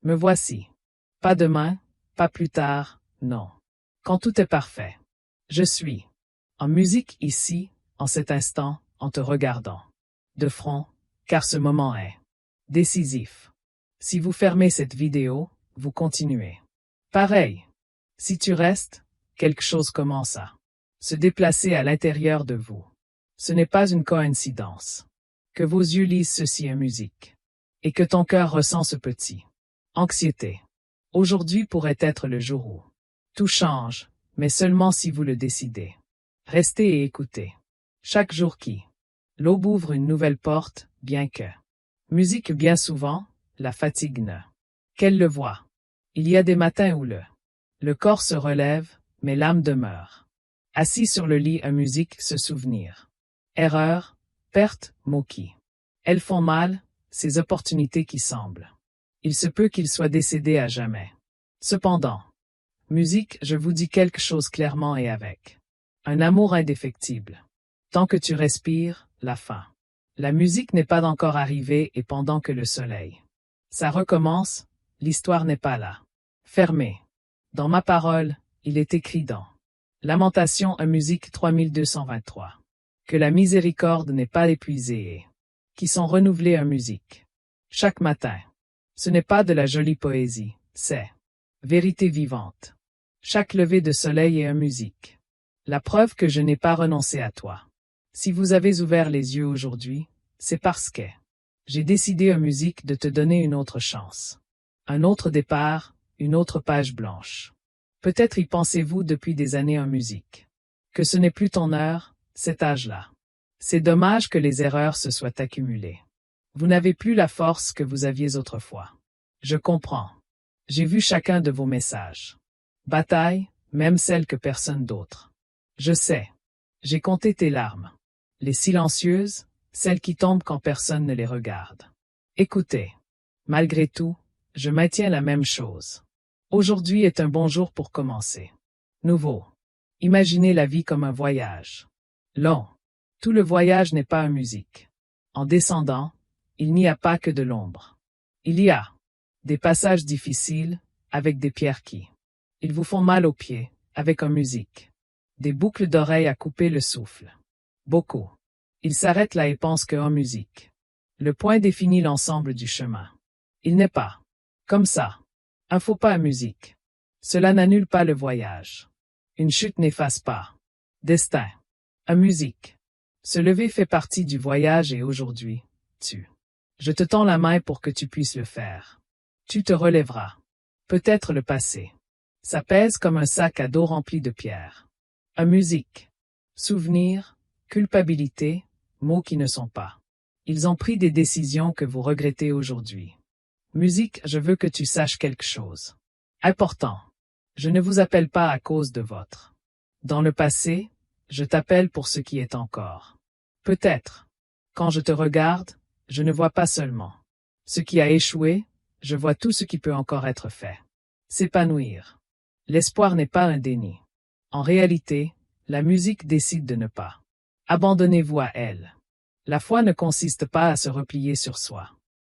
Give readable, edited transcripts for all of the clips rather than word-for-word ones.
Me voici. Pas demain, pas plus tard, non. Quand tout est parfait. Je suis. En musique ici, en cet instant, en te regardant. De front, car ce moment est décisif. Si vous fermez cette vidéo, vous continuez. Pareil. Si tu restes, quelque chose commence à se déplacer à l'intérieur de vous. Ce n'est pas une coïncidence. Que vos yeux lisent ceci en musique. Et que ton cœur ressent ce petit anxiété. Aujourd'hui pourrait être le jour où tout change, mais seulement si vous le décidez. Restez et écoutez. Chaque jour qui l'aube ouvre une nouvelle porte, bien que musique bien souvent, la fatigue ne qu'elle le voit. Il y a des matins où le corps se relève, mais l'âme demeure. Assis sur le lit à musique se souvenir. Erreur, perte, mots qui elles font mal, ces opportunités qui semblent. Il se peut qu'il soit décédé à jamais. Cependant, musique, je vous dis quelque chose clairement et avec un amour indéfectible. Tant que tu respires, la fin. La musique n'est pas encore arrivée et pendant que le soleil ça recommence, l'histoire n'est pas là. Fermée. Dans ma parole, il est écrit dans Lamentation en musique 3223. Que la miséricorde n'est pas épuisée et qui sont renouvelées en musique. Chaque matin. Ce n'est pas de la jolie poésie, c'est vérité vivante. Chaque lever de soleil est en musique. La preuve que je n'ai pas renoncé à toi. Si vous avez ouvert les yeux aujourd'hui, c'est parce que j'ai décidé en musique de te donner une autre chance. Un autre départ, une autre page blanche. Peut-être y pensez-vous depuis des années en musique. Que ce n'est plus ton heure, cet âge-là. C'est dommage que les erreurs se soient accumulées. Vous n'avez plus la force que vous aviez autrefois. Je comprends. J'ai vu chacun de vos messages. Bataille, même celle que personne d'autre. Je sais. J'ai compté tes larmes. Les silencieuses, celles qui tombent quand personne ne les regarde. Écoutez. Malgré tout, je maintiens la même chose. Aujourd'hui est un bon jour pour commencer. Nouveau. Imaginez la vie comme un voyage. Long. Tout le voyage n'est pas en musique. En descendant, il n'y a pas que de l'ombre. Il y a des passages difficiles, avec des pierres qui ils vous font mal aux pieds, avec en musique. Des boucles d'oreilles à couper le souffle. Beaucoup. Ils s'arrêtent là et pensent que en musique. Le point définit l'ensemble du chemin. Il n'est pas comme ça. Un faux pas en musique. Cela n'annule pas le voyage. Une chute n'efface pas. Destin. En musique. Se lever fait partie du voyage et aujourd'hui, je te tends la main pour que tu puisses le faire. Tu te relèveras. Peut-être le passé. Ça pèse comme un sac à dos rempli de pierres. En musique. Souvenirs, culpabilité, mots qui ne sont pas. Ils ont pris des décisions que vous regrettez aujourd'hui. Musique, je veux que tu saches quelque chose. Important. Je ne vous appelle pas à cause de votre. Dans le passé, je t'appelle pour ce qui est encore. Peut-être. Quand je te regarde, je ne vois pas seulement ce qui a échoué, je vois tout ce qui peut encore être fait. S'épanouir. L'espoir n'est pas un déni. En réalité, la musique décide de ne pas. Abandonnez-vous à elle. La foi ne consiste pas à se replier sur soi.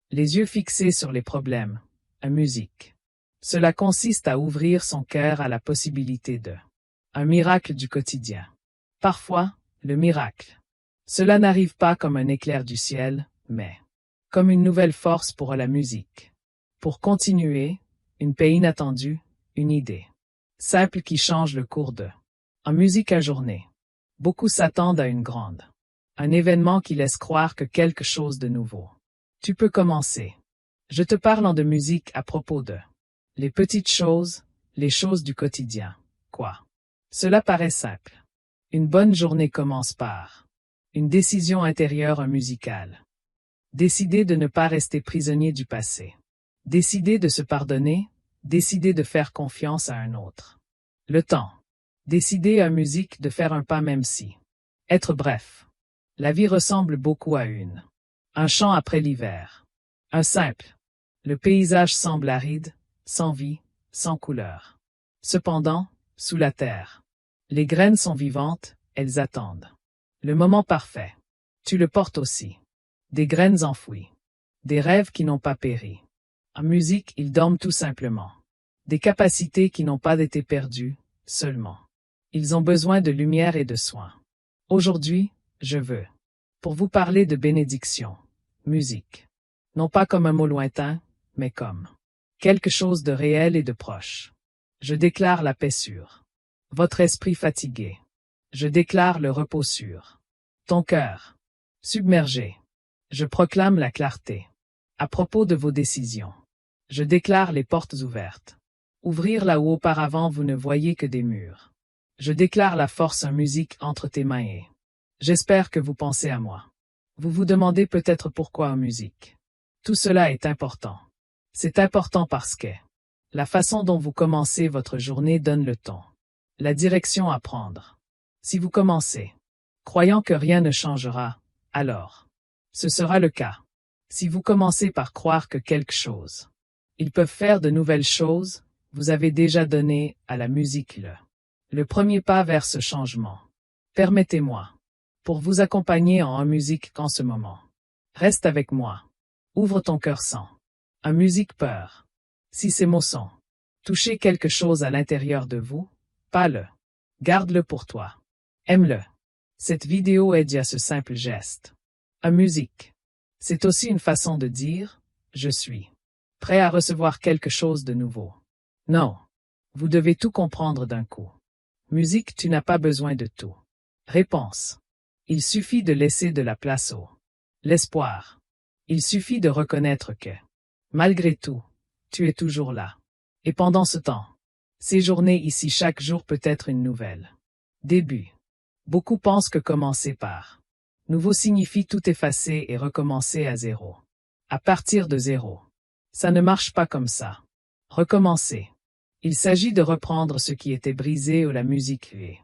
Les yeux fixés sur les problèmes. En musique. Cela consiste à ouvrir son cœur à la possibilité de un miracle du quotidien. Parfois, le miracle. Cela n'arrive pas comme un éclair du ciel, mais comme une nouvelle force pour la musique. Pour continuer, une paix inattendue, une idée simple qui change le cours de en musique à journée. Beaucoup s'attendent à une grande. Un événement qui laisse croire que quelque chose de nouveau. Tu peux commencer. Je te parle en de musique à propos de les petites choses, les choses du quotidien. Quoi? Cela paraît simple. Une bonne journée commence par une décision intérieure musicale. Décider de ne pas rester prisonnier du passé. Décider de se pardonner, décider de faire confiance à un autre. Le temps. Décider en musique de faire un pas même si. Être bref. La vie ressemble beaucoup à un chant après l'hiver. Un simple. Le paysage semble aride, sans vie, sans couleur. Cependant, sous la terre, les graines sont vivantes, elles attendent. Le moment parfait. Tu le portes aussi. Des graines enfouies. Des rêves qui n'ont pas péri. En musique, ils dorment tout simplement. Des capacités qui n'ont pas été perdues, seulement. Ils ont besoin de lumière et de soins. Aujourd'hui, je veux, pour vous parler de bénédiction, musique. Non pas comme un mot lointain, mais comme quelque chose de réel et de proche. Je déclare la paix sûre. Votre esprit fatigué. Je déclare le repos sûr. Ton cœur submergé. Je proclame la clarté. À propos de vos décisions. Je déclare les portes ouvertes. Ouvrir là où auparavant vous ne voyez que des murs. Je déclare la force en musique entre tes mains et j'espère que vous pensez à moi. Vous vous demandez peut-être pourquoi en musique. Tout cela est important. C'est important parce que la façon dont vous commencez votre journée donne le ton. La direction à prendre. Si vous commencez, croyant que rien ne changera, alors ce sera le cas. Si vous commencez par croire que quelque chose, ils peuvent faire de nouvelles choses, vous avez déjà donné à la musique le premier pas vers ce changement. Permettez-moi, pour vous accompagner en musique en ce moment. Reste avec moi. Ouvre ton cœur sans. En musique peur. Si ces mots sont toucher quelque chose à l'intérieur de vous, pas le. Garde-le pour toi. Aime-le. Cette vidéo aide à ce simple geste. En musique. C'est aussi une façon de dire, je suis prêt à recevoir quelque chose de nouveau. Non. Vous devez tout comprendre d'un coup. Musique, tu n'as pas besoin de tout. Réponse. Il suffit de laisser de la place au l'espoir. Il suffit de reconnaître que, malgré tout, tu es toujours là. Et pendant ce temps, séjourner ici chaque jour peut être une nouvelle début. Beaucoup pensent que commencer par nouveau signifie tout effacer et recommencer à zéro. À partir de zéro. Ça ne marche pas comme ça. Recommencer. Il s'agit de reprendre ce qui était brisé ou la musique et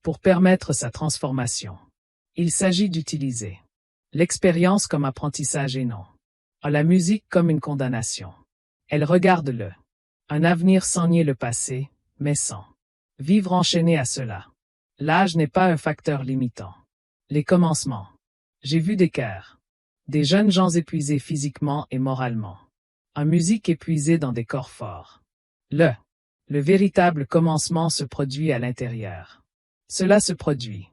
pour permettre sa transformation. Il s'agit d'utiliser l'expérience comme apprentissage et non la musique comme une condamnation. Elle regarde un avenir sans nier le passé, mais sans vivre enchaîné à cela. L'âge n'est pas un facteur limitant. Les commencements. J'ai vu des cœurs. Des jeunes gens épuisés physiquement et moralement. En musique épuisée dans des corps forts. Le véritable commencement se produit à l'intérieur. Cela se produit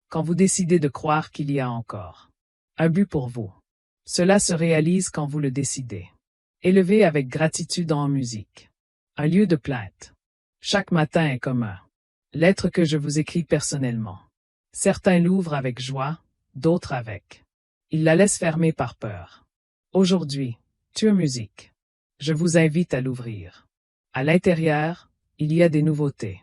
quand vous décidez de croire qu'il y a encore un but pour vous. Cela se réalise quand vous le décidez. Élevé avec gratitude en musique. Un lieu de plainte. Chaque matin est comme un lettre que je vous écris personnellement. Certains l'ouvrent avec joie, d'autres avec. Ils la laissent fermer par peur. Aujourd'hui, tu es musique. Je vous invite à l'ouvrir. À l'intérieur, il y a des nouveautés.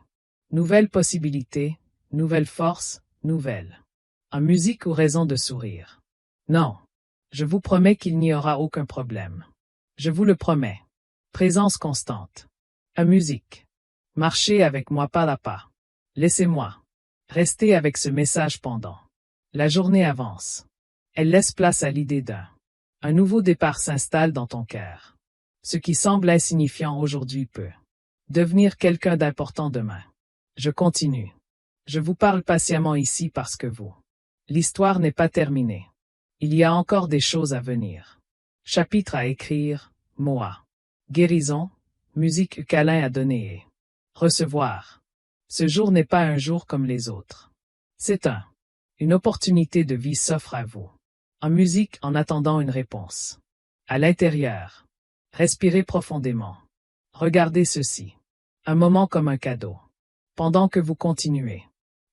Nouvelles possibilités, nouvelles forces, nouvelles. En musique ou raison de sourire. Non. Je vous promets qu'il n'y aura aucun problème. Je vous le promets. Présence constante. En musique. Marchez avec moi pas à pas. Laissez-moi rester avec ce message pendant. La journée avance. Elle laisse place à l'idée un nouveau départ s'installe dans ton cœur. Ce qui semble insignifiant aujourd'hui peut devenir quelqu'un d'important demain. Je continue. Je vous parle patiemment ici parce que l'histoire n'est pas terminée. Il y a encore des choses à venir. Chapitre à écrire, mots à guérison, musique câlin à donner et recevoir. Ce jour n'est pas un jour comme les autres. C'est une opportunité de vie s'offre à vous. En musique en attendant une réponse. À l'intérieur. Respirez profondément. Regardez ceci. Un moment comme un cadeau. Pendant que vous continuez.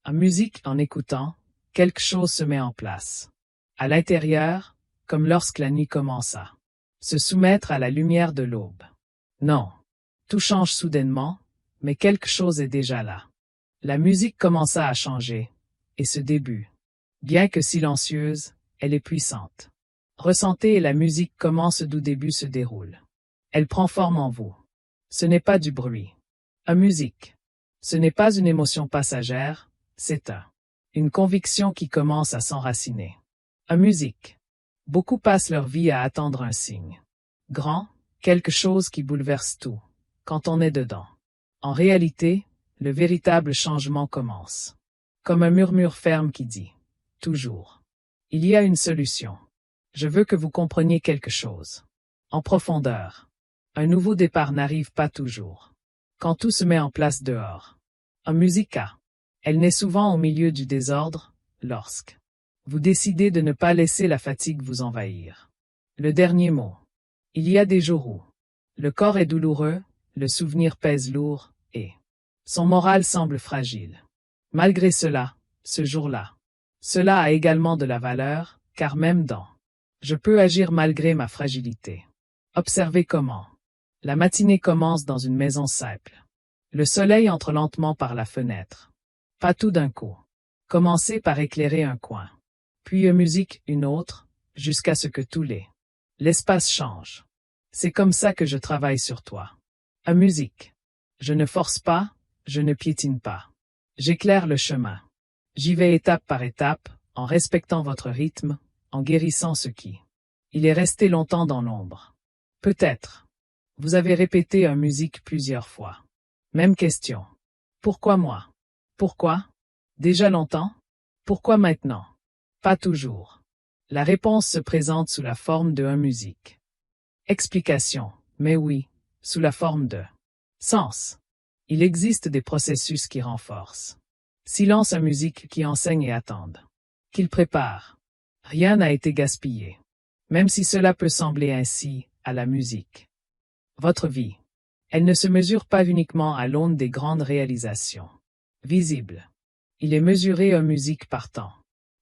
En musique en écoutant, quelque chose se met en place. À l'intérieur, comme lorsque la nuit commence à se soumettre à la lumière de l'aube. Non. Tout change soudainement, mais quelque chose est déjà là. La musique commença à changer, et ce début, bien que silencieuse, elle est puissante. Ressentez et la musique commence d'où début se déroule. Elle prend forme en vous. Ce n'est pas du bruit. En musique. Ce n'est pas une émotion passagère, c'est une conviction qui commence à s'enraciner. En musique. Beaucoup passent leur vie à attendre un signe. Grand, quelque chose qui bouleverse tout, quand on est dedans. En réalité, le véritable changement commence. Comme un murmure ferme qui dit « toujours ». Il y a une solution. Je veux que vous compreniez quelque chose. En profondeur. Un nouveau départ n'arrive pas toujours. Quand tout se met en place dehors. En musica. Elle naît souvent au milieu du désordre, lorsque vous décidez de ne pas laisser la fatigue vous envahir. Le dernier mot. Il y a des jours où le corps est douloureux, le souvenir pèse lourd, et son moral semble fragile. Malgré cela, ce jour-là, cela a également de la valeur, car même dans je peux agir malgré ma fragilité. Observez comment la matinée commence dans une maison simple. Le soleil entre lentement par la fenêtre. Pas tout d'un coup. Commencez par éclairer un coin. Puis une musique, une autre, jusqu'à ce que tous l'espace change. C'est comme ça que je travaille sur toi. À musique. Je ne force pas, je ne piétine pas. J'éclaire le chemin. J'y vais étape par étape, en respectant votre rythme, en guérissant ce qui il est resté longtemps dans l'ombre. Peut-être. Vous avez répété une musique plusieurs fois. Même question. Pourquoi moi? Pourquoi? Déjà longtemps? Pourquoi maintenant? Pas toujours. La réponse se présente sous la forme de une musique. Explication. Mais oui, sous la forme de sens. Il existe des processus qui renforcent. Silence à musique qui enseigne et attendent. Qu'il prépare. Rien n'a été gaspillé. Même si cela peut sembler ainsi, à la musique. Votre vie. Elle ne se mesure pas uniquement à l'aune des grandes réalisations visibles. Il est mesuré en musique par temps.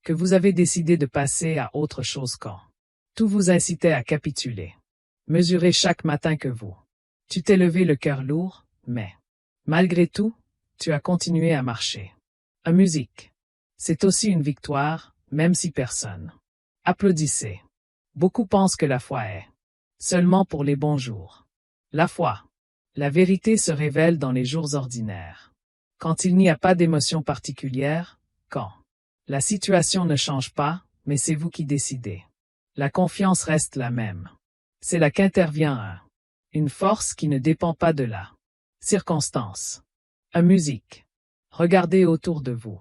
Que vous avez décidé de passer à autre chose quand tout vous incitait à capituler. Mesurez chaque matin que vous. Tu t'es levé le cœur lourd, mais malgré tout, tu as continué à marcher. En musique. C'est aussi une victoire, même si personne. Applaudissez. Beaucoup pensent que la foi est seulement pour les bons jours. La foi. La vérité se révèle dans les jours ordinaires. Quand il n'y a pas d'émotion particulière, quand la situation ne change pas, mais c'est vous qui décidez. La confiance reste la même. C'est là qu'intervient une force qui ne dépend pas de la circonstance. En musique. Regardez autour de vous.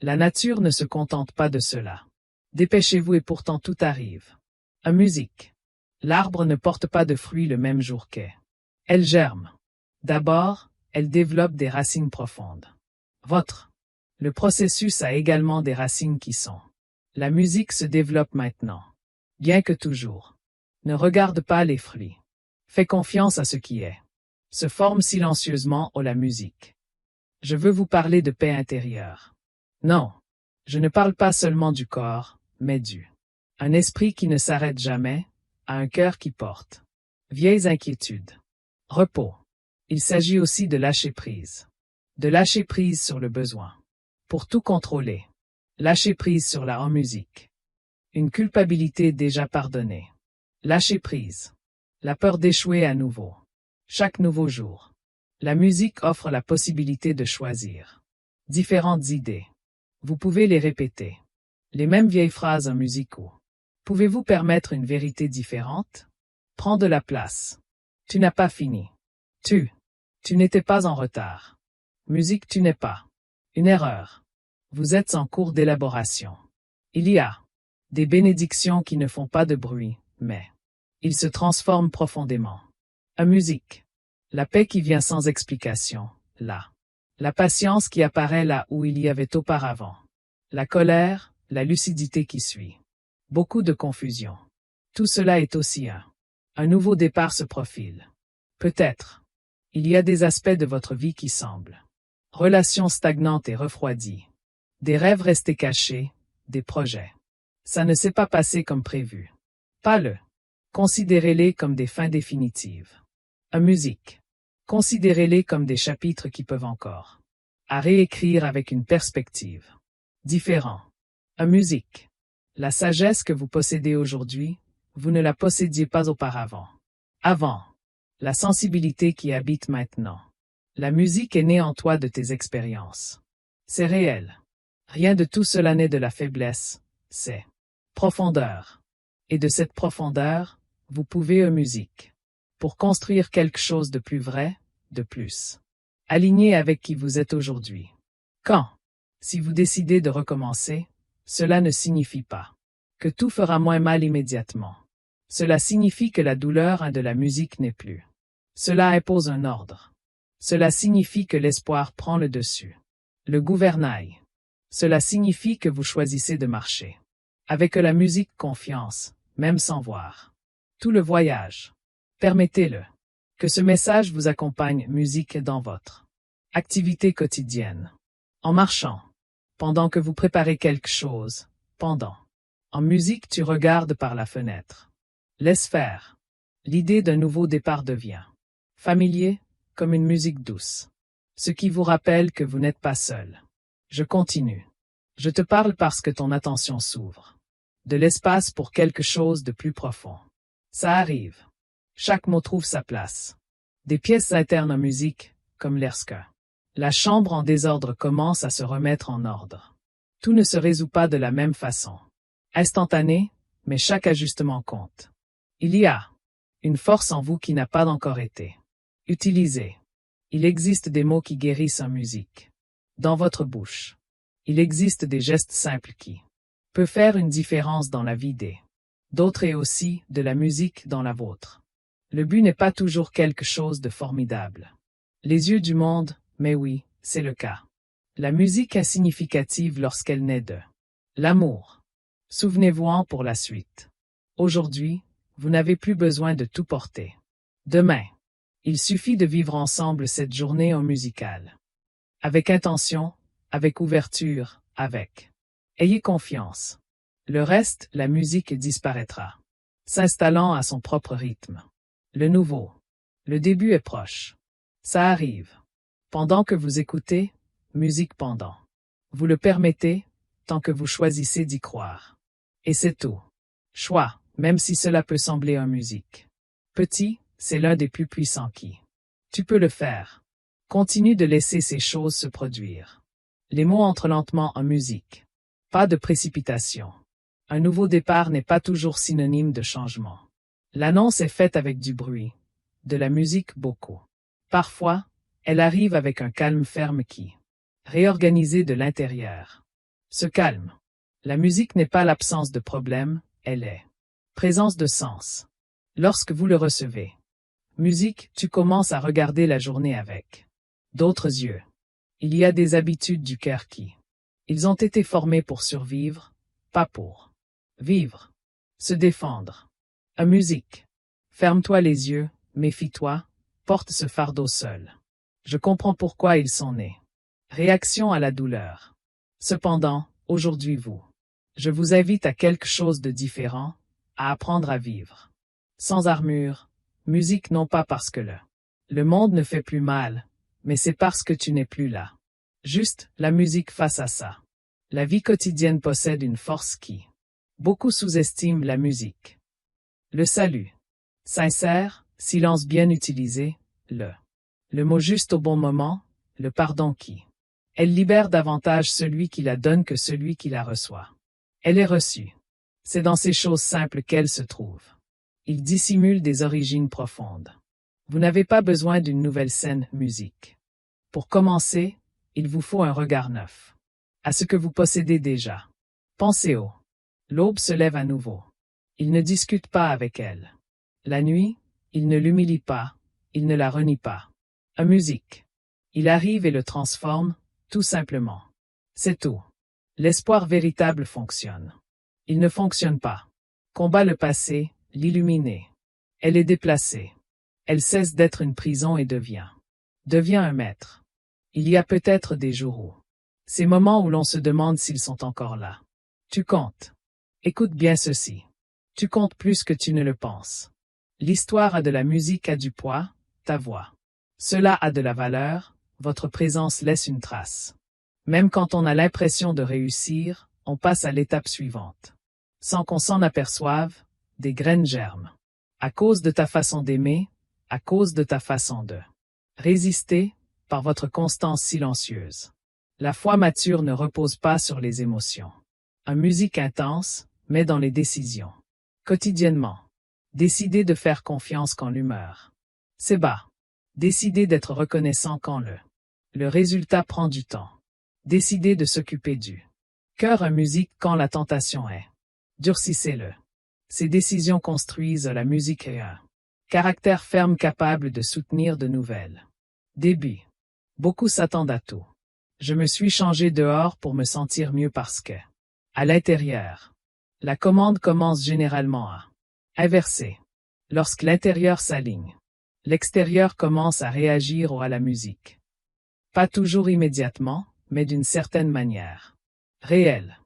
La nature ne se contente pas de cela. Dépêchez-vous et pourtant tout arrive. En musique. L'arbre ne porte pas de fruits le même jour qu'elle. Elle germe. D'abord, elle développe des racines profondes. Le processus a également des racines qui sont. La musique se développe maintenant. Bien que toujours. Ne regarde pas les fruits. Fais confiance à ce qui est. Se forme silencieusement la musique. Je veux vous parler de paix intérieure. Non. Je ne parle pas seulement du corps, mais un esprit qui ne s'arrête jamais, à un cœur qui porte vieilles inquiétudes. Repos. Il s'agit aussi de lâcher prise. De lâcher prise sur le besoin. Pour tout contrôler. Lâcher prise sur la musique. Une culpabilité déjà pardonnée. Lâcher prise. La peur d'échouer à nouveau. Chaque nouveau jour. La musique offre la possibilité de choisir. Différentes idées. Vous pouvez les répéter. Les mêmes vieilles phrases en musicaux. Pouvez-vous permettre une vérité différente? Prends de la place. Tu n'as pas fini. Tu n'étais pas en retard. Musique, tu n'es pas une erreur. Vous êtes en cours d'élaboration. Il y a des bénédictions qui ne font pas de bruit, mais ils se transforment profondément. En musique. La paix qui vient sans explication, là. La patience qui apparaît là où il y avait auparavant. La colère, la lucidité qui suit. Beaucoup de confusion. Tout cela est aussi un nouveau départ se profile. Peut-être. Il y a des aspects de votre vie qui semblent. Relations stagnantes et refroidies. Des rêves restés cachés, des projets. Ça ne s'est pas passé comme prévu. Pas le. Considérez-les comme des fins définitives. En musique. Considérez-les comme des chapitres qui peuvent encore à réécrire avec une perspective différente. En musique. La sagesse que vous possédez aujourd'hui, vous ne la possédiez pas auparavant. Avant. La sensibilité qui habite maintenant. La musique est née en toi de tes expériences. C'est réel. Rien de tout cela n'est de la faiblesse, c'est profondeur. Et de cette profondeur, vous pouvez musique. Pour construire quelque chose de plus vrai, de plus aligné avec qui vous êtes aujourd'hui. Quand? Si vous décidez de recommencer, cela ne signifie pas que tout fera moins mal immédiatement. Cela signifie que la douleur de la musique n'est plus Cela impose un ordre. Cela signifie que l'espoir prend le dessus. Le gouvernail. Cela signifie que vous choisissez de marcher. Avec la musique confiance, même sans voir. Tout le voyage. Permettez-le. Que ce message vous accompagne musique dans votre activité quotidienne. En marchant. Pendant que vous préparez quelque chose. Pendant. En musique tu regardes par la fenêtre. Laisse faire. L'idée d'un nouveau départ devient familier, comme une musique douce. Ce qui vous rappelle que vous n'êtes pas seul. Je continue. Je te parle parce que ton attention s'ouvre. De l'espace pour quelque chose de plus profond. Ça arrive. Chaque mot trouve sa place. Des pièces internes en musique, comme lorsque la chambre en désordre commence à se remettre en ordre. Tout ne se résout pas de la même façon. Instantané, mais chaque ajustement compte. Il y a une force en vous qui n'a pas encore été utilisée. Il existe des mots qui guérissent en musique. Dans votre bouche. Il existe des gestes simples qui peuvent faire une différence dans la vie d'autres et aussi de la musique dans la vôtre. Le but n'est pas toujours quelque chose de formidable. Les yeux du monde, mais oui, c'est le cas. La musique est significative lorsqu'elle naît de l'amour. Souvenez-vous-en pour la suite. Aujourd'hui, vous n'avez plus besoin de tout porter. Demain, il suffit de vivre ensemble cette journée en musicale. Avec intention, avec ouverture, avec. Ayez confiance. Le reste, la musique disparaîtra, s'installant à son propre rythme. Le nouveau. Le début est proche. Ça arrive. Pendant que vous écoutez, musique pendant. Vous le permettez, tant que vous choisissez d'y croire. Et c'est tout. Choix, même si cela peut sembler en musique. Petit, c'est l'un des plus puissants qui. Tu peux le faire. Continue de laisser ces choses se produire. Les mots entrent lentement en musique. Pas de précipitation. Un nouveau départ n'est pas toujours synonyme de changement. L'annonce est faite avec du bruit. De la musique beaucoup. Parfois, elle arrive avec un calme ferme qui. Réorganisé de l'intérieur. Ce calme. La musique n'est pas l'absence de problème, elle est. Présence de sens. Lorsque vous le recevez. Musique, tu commences à regarder la journée avec d'autres yeux. Il y a des habitudes du cœur qui. Ils ont été formés pour survivre, pas pour vivre. Se défendre. À musique. Ferme-toi les yeux, méfie-toi, porte ce fardeau seul. Je comprends pourquoi ils sont nés. Réaction à la douleur. Cependant, aujourd'hui je vous invite à quelque chose de différent, à apprendre à vivre. Sans armure, musique non pas parce que le monde ne fait plus mal, mais c'est parce que tu n'es plus là. Juste, la musique face à ça. La vie quotidienne possède une force qui. Beaucoup sous-estiment la musique. Le salut. Sincère, silence bien utilisé, le mot juste au bon moment, le pardon qui. Elle libère davantage celui qui la donne que celui qui la reçoit. Elle est reçue. C'est dans ces choses simples qu'elle se trouve. Il dissimule des origines profondes. Vous n'avez pas besoin d'une nouvelle scène musique. Pour commencer, il vous faut un regard neuf. À ce que vous possédez déjà. Pensez au. L'aube se lève à nouveau. Il ne discute pas avec elle. La nuit, il ne l'humilie pas, il ne la renie pas. À musique. Il arrive et le transforme, tout simplement. C'est tout. L'espoir véritable fonctionne. Il ne fonctionne pas. Combat le passé, l'illuminer. Elle est déplacée. Elle cesse d'être une prison et devient un maître. Il y a peut-être des jours où. Ces moments où l'on se demande s'ils sont encore là. Tu comptes. Écoute bien ceci. Tu comptes plus que tu ne le penses. L'histoire a de la musique a du poids, ta voix. Cela a de la valeur, votre présence laisse une trace. Même quand on a l'impression de réussir, on passe à l'étape suivante. Sans qu'on s'en aperçoive, des graines germent. À cause de ta façon d'aimer, à cause de ta façon de résister, par votre constance silencieuse. La foi mature ne repose pas sur les émotions. En musique intense, mais dans les décisions. Quotidiennement. Décider de faire confiance quand l'humeur. C'est bas. Décider d'être reconnaissant quand le résultat prend du temps. Décider de s'occuper du cœur en musique quand la tentation est. Durcissez-le. Ces décisions construisent la musique et un Caractère ferme capable de soutenir de nouvelles. Début. Beaucoup s'attendent à tout. Je me suis changé dehors pour me sentir mieux parce que, à l'intérieur, la commande commence généralement à inverser. Lorsque l'intérieur s'aligne, l'extérieur commence à réagir à la musique. Pas toujours immédiatement, mais d'une certaine manière. Réelle.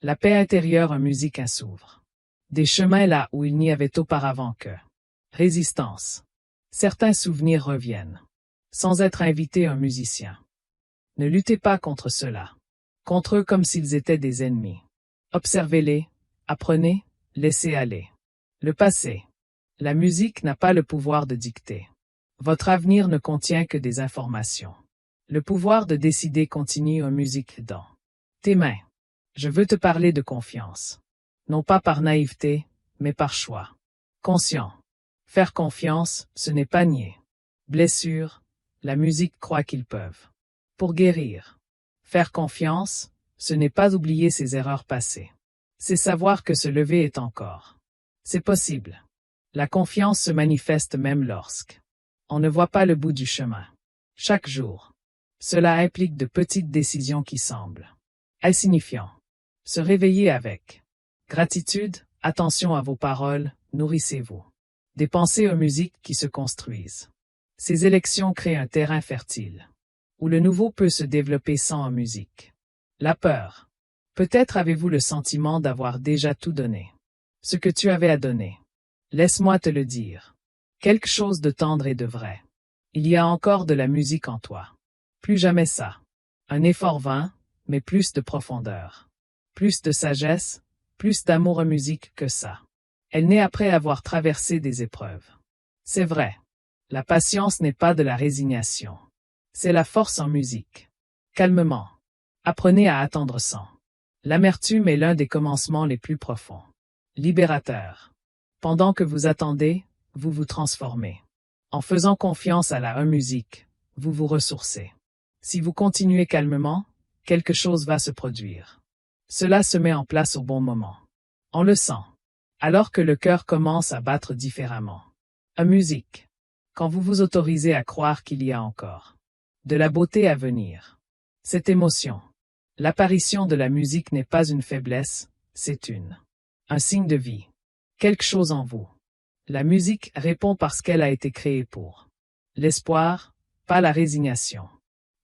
La paix intérieure en musique s'ouvre. Des chemins là où il n'y avait auparavant que résistance. Certains souvenirs reviennent. Sans être invité un musicien. Ne luttez pas contre cela. Contre eux comme s'ils étaient des ennemis. Observez-les, apprenez, laissez aller. Le passé. La musique n'a pas le pouvoir de dicter. Votre avenir ne contient que des informations. Le pouvoir de décider continue en musique dans tes mains. Je veux te parler de confiance. Non pas par naïveté, mais par choix. Conscient. Faire confiance, ce n'est pas nier. Blessure, la musique croit qu'ils peuvent. Pour guérir. Faire confiance, ce n'est pas oublier ses erreurs passées. C'est savoir que se lever est encore. C'est possible. La confiance se manifeste même lorsque on ne voit pas le bout du chemin. Chaque jour. Cela implique de petites décisions qui semblent insignifiantes. Se réveiller avec gratitude, attention à vos paroles, nourrissez-vous. Des pensées aux musiques qui se construisent. Ces élections créent un terrain fertile, où le nouveau peut se développer sans musique. La peur. Peut-être avez-vous le sentiment d'avoir déjà tout donné. Ce que tu avais à donner. Laisse-moi te le dire. Quelque chose de tendre et de vrai. Il y a encore de la musique en toi. Plus jamais ça. Un effort vain, mais plus de profondeur. Plus de sagesse, plus d'amour en musique que ça. Elle naît après avoir traversé des épreuves. C'est vrai. La patience n'est pas de la résignation. C'est la force en musique. Calmement. Apprenez à attendre sans. L'amertume est l'un des commencements les plus profonds. Libérateur. Pendant que vous attendez, vous vous transformez. En faisant confiance à la musique, vous vous ressourcez. Si vous continuez calmement, quelque chose va se produire. Cela se met en place au bon moment. On le sent. Alors que le cœur commence à battre différemment. En musique. Quand vous vous autorisez à croire qu'il y a encore de la beauté à venir. Cette émotion. L'apparition de la musique n'est pas une faiblesse, c'est un signe de vie. Quelque chose en vous. La musique répond parce qu'elle a été créée pour l'espoir, pas la résignation.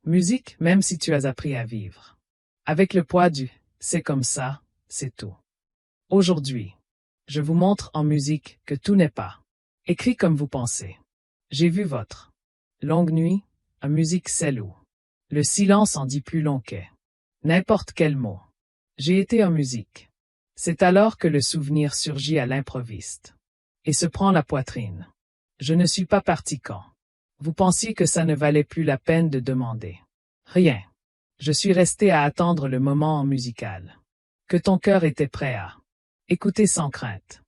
Musique, même si tu as appris à vivre. Avec le poids du « c'est comme ça », c'est tout. Aujourd'hui, je vous montre en musique que tout n'est pas écrit comme vous pensez. J'ai vu votre longue nuit, en musique celle où le silence en dit plus long que n'importe quel mot. J'ai été en musique. C'est alors que le souvenir surgit à l'improviste et se prend la poitrine. Je ne suis pas parti quand vous pensiez que ça ne valait plus la peine de demander. Rien. Je suis resté à attendre le moment en musical. Que ton cœur était prêt à écouter sans crainte.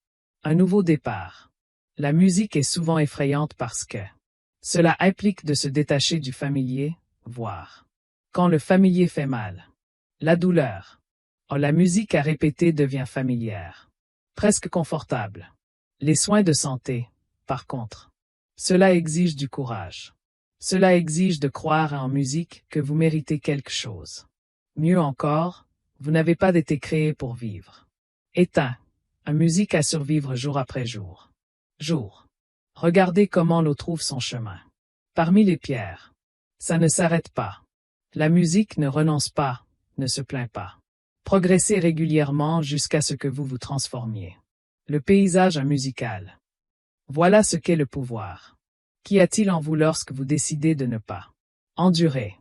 Un nouveau départ. La musique est souvent effrayante parce que cela implique de se détacher du familier, voire quand le familier fait mal. La douleur. Oh, la musique à répéter devient familière. Presque confortable. Les soins de santé, par contre. Cela exige du courage. Cela exige de croire en musique que vous méritez quelque chose. Mieux encore, vous n'avez pas été créé pour vivre. Éteint. En musique à survivre jour après jour. Jour. Regardez comment l'eau trouve son chemin. Parmi les pierres. Ça ne s'arrête pas. La musique ne renonce pas, ne se plaint pas. Progressez régulièrement jusqu'à ce que vous vous transformiez. Le paysage musical. Voilà ce qu'est le pouvoir. Qu'y a-t-il en vous lorsque vous décidez de ne pas endurer?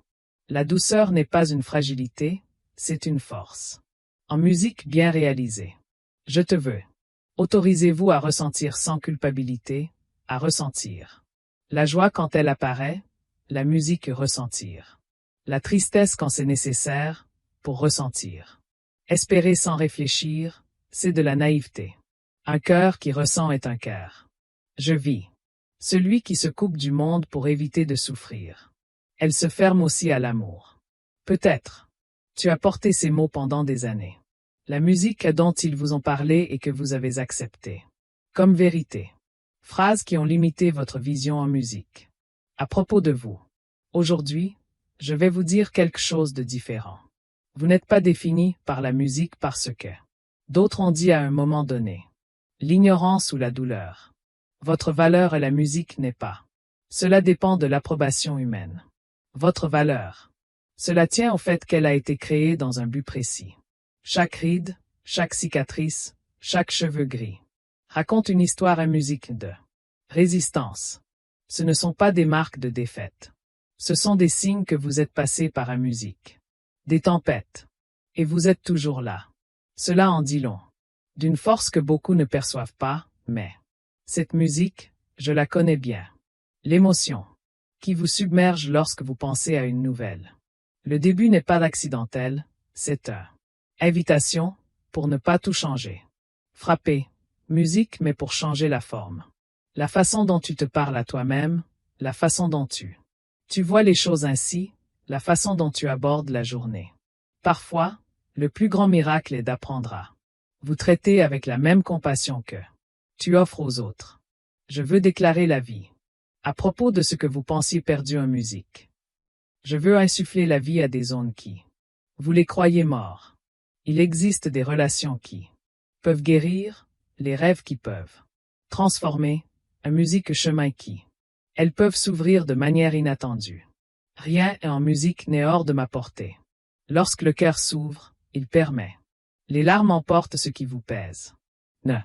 La douceur n'est pas une fragilité, c'est une force. En musique bien réalisée. Je te veux. Autorisez-vous à ressentir sans culpabilité, à ressentir. La joie quand elle apparaît, la musique ressentir. La tristesse quand c'est nécessaire, pour ressentir. Espérer sans réfléchir, c'est de la naïveté. Un cœur qui ressent est un cœur. Je vis. Celui qui se coupe du monde pour éviter de souffrir. Elle se ferme aussi à l'amour. Peut-être. Tu as porté ces mots pendant des années. La musique dont ils vous ont parlé et que vous avez acceptée. Comme vérité. Phrases qui ont limité votre vision en musique. À propos de vous. Aujourd'hui, je vais vous dire quelque chose de différent. Vous n'êtes pas défini par la musique parce que d'autres ont dit à un moment donné. L'ignorance ou la douleur. Votre valeur à la musique n'est pas. Cela dépend de l'approbation humaine. Votre valeur. Cela tient au fait qu'elle a été créée dans un but précis. Chaque ride, chaque cicatrice, chaque cheveu gris raconte une histoire à musique de résistance. Ce ne sont pas des marques de défaite. Ce sont des signes que vous êtes passé par la musique. Des tempêtes. Et vous êtes toujours là. Cela en dit long. D'une force que beaucoup ne perçoivent pas, mais cette musique, je la connais bien. L'émotion qui vous submerge lorsque vous pensez à une nouvelle. Le début n'est pas accidentel, c'est une invitation pour ne pas tout changer. Frapper, musique mais pour changer la forme. La façon dont tu te parles à toi-même, la façon dont tu vois les choses ainsi, la façon dont tu abordes la journée. Parfois, le plus grand miracle est d'apprendre à vous traiter avec la même compassion que tu offres aux autres. Je veux déclarer la vie. À propos de ce que vous pensiez perdu en musique. Je veux insuffler la vie à des zones qui vous les croyez morts. Il existe des relations qui peuvent guérir, les rêves qui peuvent transformer, la musique chemin qui elles peuvent s'ouvrir de manière inattendue. Rien en musique n'est hors de ma portée. Lorsque le cœur s'ouvre, il permet. Les larmes emportent ce qui vous pèse. Ne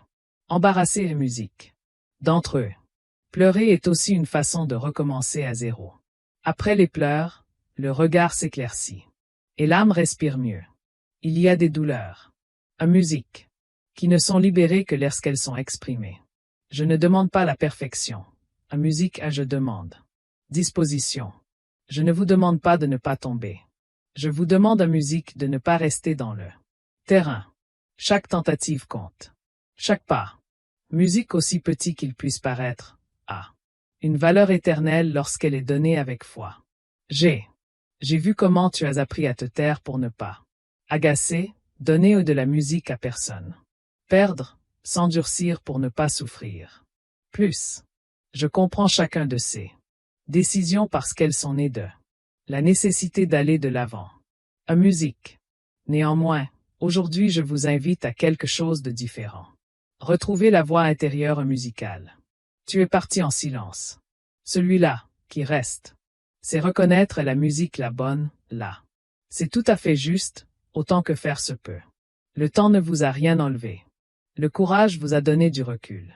embarrasser la musique. D'entre eux. Pleurer est aussi une façon de recommencer à zéro. Après les pleurs, le regard s'éclaircit. Et l'âme respire mieux. Il y a des douleurs. En musique. Qui ne sont libérées que lorsqu'elles sont exprimées. Je ne demande pas la perfection. En musique, je demande. Disposition. Je ne vous demande pas de ne pas tomber. Je vous demande en musique de ne pas rester dans le terrain. Chaque tentative compte. Chaque pas. Musique aussi petit qu'il puisse paraître, a une valeur éternelle lorsqu'elle est donnée avec foi. J'ai vu comment tu as appris à te taire pour ne pas agacer, donner de la musique à personne. Perdre, s'endurcir pour ne pas souffrir. Plus. Je comprends chacun de ces décisions parce qu'elles sont nées de la nécessité d'aller de l'avant. En musique. Néanmoins, aujourd'hui je vous invite à quelque chose de différent. Retrouvez la voix intérieure musicale. Tu es parti en silence. Celui-là, qui reste. C'est reconnaître la musique la bonne, là. C'est tout à fait juste, autant que faire se peut. Le temps ne vous a rien enlevé. Le courage vous a donné du recul.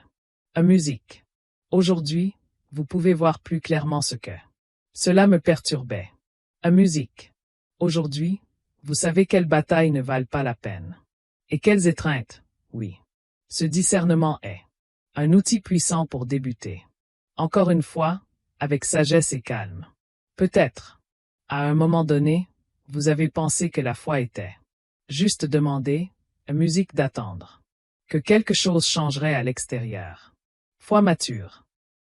En musique. Aujourd'hui, vous pouvez voir plus clairement ce que cela me perturbait. En musique. Aujourd'hui, vous savez quelles batailles ne valent pas la peine. Et quelles étreintes, oui. Ce discernement est un outil puissant pour débuter. Encore une fois, avec sagesse et calme. Peut-être, à un moment donné, vous avez pensé que la foi était juste demander, à musique d'attendre, que quelque chose changerait à l'extérieur. Foi mature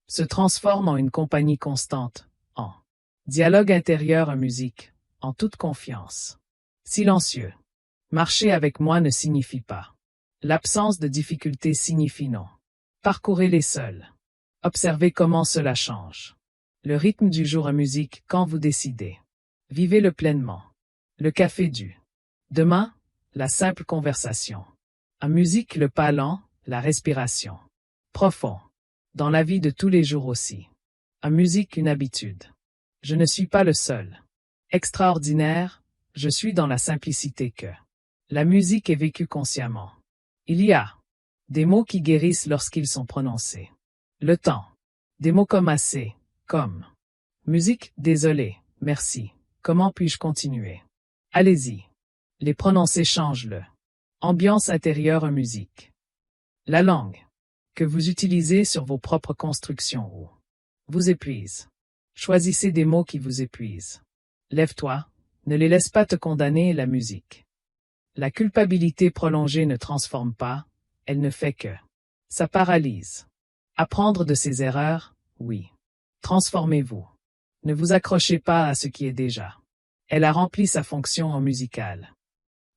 se transforme en une compagnie constante, en dialogue intérieur en musique, en toute confiance. Silencieux. Marcher avec moi ne signifie pas. L'absence de difficulté signifie non. Parcourez-les seuls. Observez comment cela change. Le rythme du jour en musique quand vous décidez. Vivez-le pleinement. Le café du demain, la simple conversation. En musique, le pas lent, la respiration. Profond. Dans la vie de tous les jours aussi. En musique, une habitude. Je ne suis pas le seul. Extraordinaire, je suis dans la simplicité que la musique est vécue consciemment. Il y a des mots qui guérissent lorsqu'ils sont prononcés. Le temps. Des mots comme assez, comme musique, désolé, merci, comment puis-je continuer? Allez-y. Les prononcés changent le ambiance intérieure en musique. La langue que vous utilisez sur vos propres constructions ou vous épuise. Choisissez des mots qui vous épuisent. Lève-toi, ne les laisse pas te condamner la musique. La culpabilité prolongée ne transforme pas, elle ne fait que ça paralyse. Apprendre de ses erreurs, oui. Transformez-vous. Ne vous accrochez pas à ce qui est déjà. Elle a rempli sa fonction en musicale.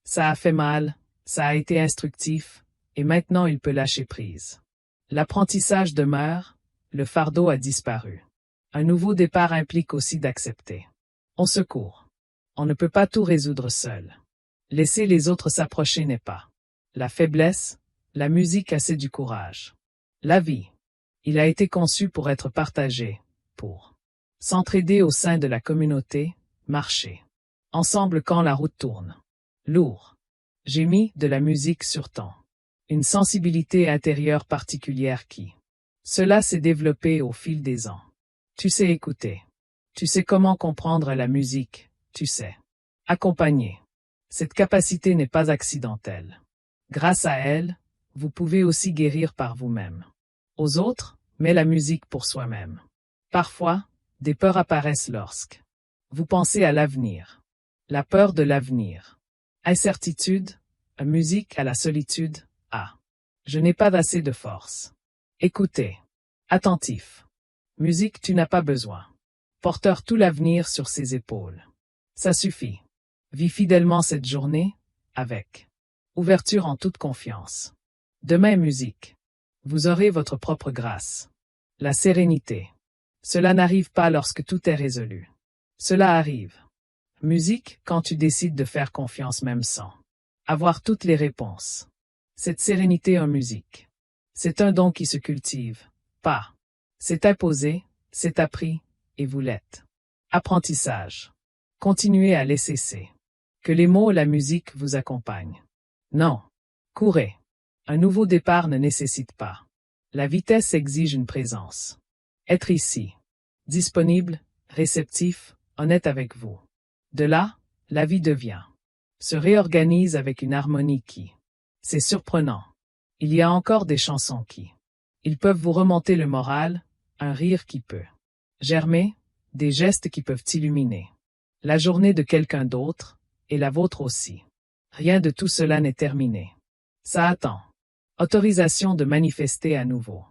Ça a fait mal, ça a été instructif, et maintenant il peut lâcher prise. L'apprentissage demeure, le fardeau a disparu. Un nouveau départ implique aussi d'accepter. On se court. On ne peut pas tout résoudre seul. Laisser les autres s'approcher n'est pas la faiblesse, la musique a c'est du courage. La vie. Il a été conçu pour être partagé, pour s'entraider au sein de la communauté, marcher ensemble quand la route tourne. Lourd. J'ai mis de la musique sur ton. Une sensibilité intérieure particulière qui. Cela s'est développé au fil des ans. Tu sais écouter. Tu sais comment comprendre la musique, tu sais accompagner. Cette capacité n'est pas accidentelle. Grâce à elle, vous pouvez aussi guérir par vous-même. Aux autres, mais la musique pour soi-même. Parfois, des peurs apparaissent lorsque vous pensez à l'avenir. La peur de l'avenir. Incertitude, musique à la solitude, je n'ai pas assez de force. Écoutez. Attentif. Musique, tu n'as pas besoin. Porteur tout l'avenir sur ses épaules. Ça suffit. Vis fidèlement cette journée, avec ouverture en toute confiance. Demain musique. Vous aurez votre propre grâce. La sérénité. Cela n'arrive pas lorsque tout est résolu. Cela arrive. Musique, quand tu décides de faire confiance même sans avoir toutes les réponses. Cette sérénité en musique. C'est un don qui se cultive. Pas. C'est imposé, c'est appris, et vous l'êtes. Apprentissage. Continuez à laisser que les mots et la musique vous accompagnent. Non. Courez. Un nouveau départ ne nécessite pas. La vitesse exige une présence. Être ici. Disponible, réceptif, honnête avec vous. De là, la vie devient. Se réorganise avec une harmonie qui. C'est surprenant. Il y a encore des chansons qui. Ils peuvent vous remonter le moral, un rire qui peut germer, des gestes qui peuvent illuminer la journée de quelqu'un d'autre, et la vôtre aussi. Rien de tout cela n'est terminé. Ça attend. Autorisation de manifester à nouveau.